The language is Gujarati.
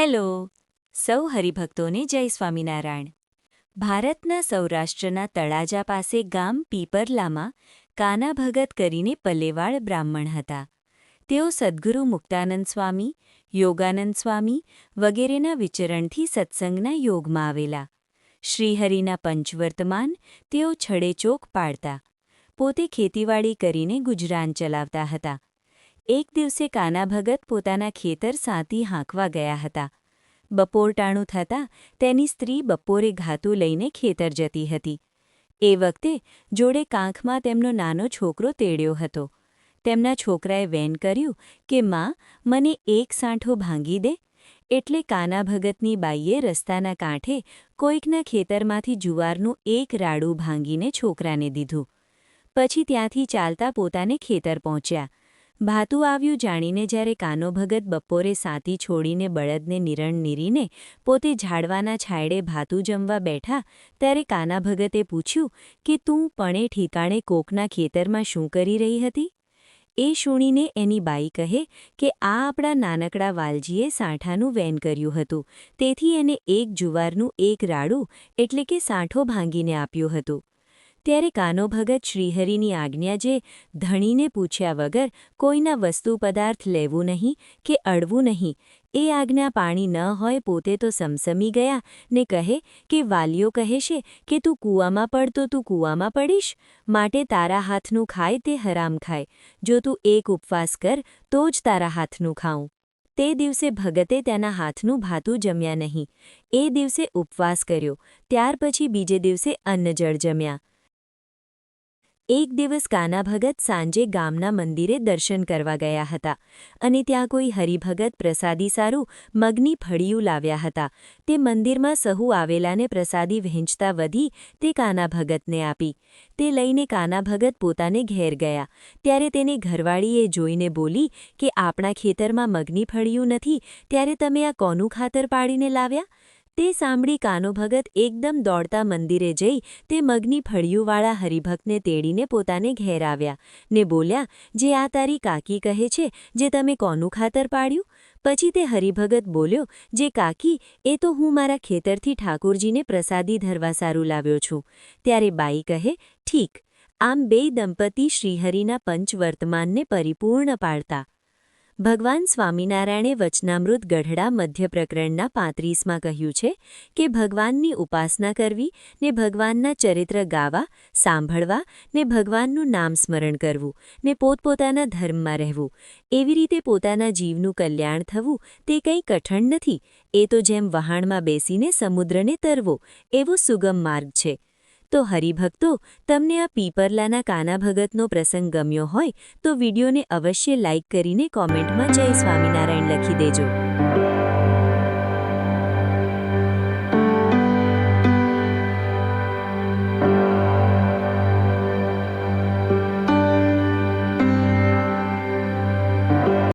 હેલો સૌ હરિભક્તોને જય સ્વામિનારાયણ। ભારતના સૌરાષ્ટ્રના તળાજા પાસે ગામ પીપરલામાં કાના ભગત કરીને પલ્લેવાળ બ્રાહ્મણ હતા। તેઓ સદ્ગુરુ મુક્તાનંદ સ્વામી, યોગાનંદ સ્વામી વગેરેના વિચરણથી સત્સંગના યોગમાં આવેલા। શ્રીહરિના પંચવર્તમાન તેઓ છડેચોક પાડતા। પોતે ખેતીવાડી કરીને ગુજરાન ચલાવતા હતા। એક દિવસે કાના ભગત પોતાના ખેતર સાંતી હાંકવા ગયા હતા। બપોરટાણું થતાં તેની સ્ત્રી બપોરે ઘાતું લઈને ખેતર જતી હતી। એ વખતે જોડે કાંખમાં તેમનો નાનો છોકરો તેડ્યો હતો। તેમના છોકરાએ વેન કર્યું કે માં, મને એક સાંઠો ભાંગી દે। એટલે કાના ભગતની બાઈએ રસ્તાના કાંઠે કોઈકના ખેતરમાંથી જુવારનું એક રાડું ભાંગીને છોકરાને દીધું। પછી ત્યાંથી ચાલતા પોતાને ખેતર પહોંચ્યા। ભાતું આવ્યું જાણીને જ્યારે કાનો ભગત બપોરે સાંતી છોડીને બળદને નિરણ નીરીને પોતે ઝાડવાના છાંયડે ભાતું જમવા બેઠા ત્યારે કાના ભગતે પૂછ્યું કે તું પણે ઠીકાણે કોકના ખેતરમાં શું કરી રહી હતી? એ સુણીને એની બાઈ કહે કે આ આપણા નાનકડા વાલજીએ સાંઠાનું વેન કર્યું હતું, તેથી એને એક જુવારનું એક રાડું એટલે કે સાંઠો ભાંગીને આપ્યું હતું। ત્યારે કાનો ભગત શ્રીહરિની આજ્ઞા જે ધણીને પૂછ્યા વગર કોઈના વસ્તુ પદાર્થ લેવું નહીં કે અડવું નહીં, એ આજ્ઞા પાણી ન હોય પોતે તો સમસમી ગયા ને કહે કે વાલીઓ કહેશે કે તું કૂવામાં પડ તો તું કૂવામાં પડીશ, માટે તારા હાથનું ખાય તે હરામ ખાય, જો તું એક ઉપવાસ કર તો જ તારા હાથનું ખાઉં। તે દિવસે ભગતે તેના હાથનું ભાતું જમ્યા નહીં। એ દિવસે ઉપવાસ કર્યો, ત્યાર પછી બીજે દિવસે અન્નજળ જમ્યા। એક દિવસ કાના ભગત સાંજે ગામના મંદિરે દર્શન કરવા ગયા હતા અને ત્યાં કોઈ હરિભગત પ્રસાદી સારું મગની ફળિયું લાવ્યા હતા। તે મંદિરમાં સહુ આવેલાને પ્રસાદી વહેંચતા વધી તે કાના ભગતને આપી। તે લઈને કાના ભગત પોતાને ઘેર ગયા ત્યારે તેને ઘરવાળીએ જોઈને બોલી કે આપણા ખેતરમાં મગની ફળિયું નથી, ત્યારે તમે આ કોનું ખાતર પાડીને લાવ્યા? તે સાંભળી કાનો ભગત એકદમ દોડતા મંદિરે જઈ તે મગની ફળિયુંવાળા હરિભક્તને તેડીને પોતાને ઘેર આવ્યા ને બોલ્યા, જે આ તારી કાકી કહે છે જે તમે કોનું ખાતર પાડ્યું? પછી તે હરિભગત બોલ્યો, જે કાકી એ તો હું મારા ખેતરથી ઠાકોરજીને પ્રસાદી ધરવા સારું લાવ્યો છું। ત્યારે બાઈ કહે, ઠીક। આમ બે દંપતી શ્રીહરિના પંચવર્તમાનને પરિપૂર્ણ પાડતા। ભગવાન સ્વામિનારાયણે વચનામૃત ગઢડા મધ્ય પ્રકરણના 35માં કહ્યું છે કે ભગવાનની ઉપાસના કરવી ને ભગવાનના ચરિત્ર ગાવા, સાંભળવા ને ભગવાનનું નામ સ્મરણ કરવું ને પોતપોતાના ધર્મમાં રહેવું, એવી રીતે પોતાના જીવનું કલ્યાણ થવું તે કંઈ કઠણ નથી। એ તો જેમ વહાણમાં બેસીને સમુદ્રને તરવો એવો સુગમ માર્ગ છે। તો હરિભક્તો, તમને આ પીપરલાના કાના ભગતનો પ્રસંગ ગમ્યો હોય તો વિડીયોને અવશ્ય લાઇક કરીને કોમેન્ટમાં જય સ્વામિનારાયણ લખી દેજો।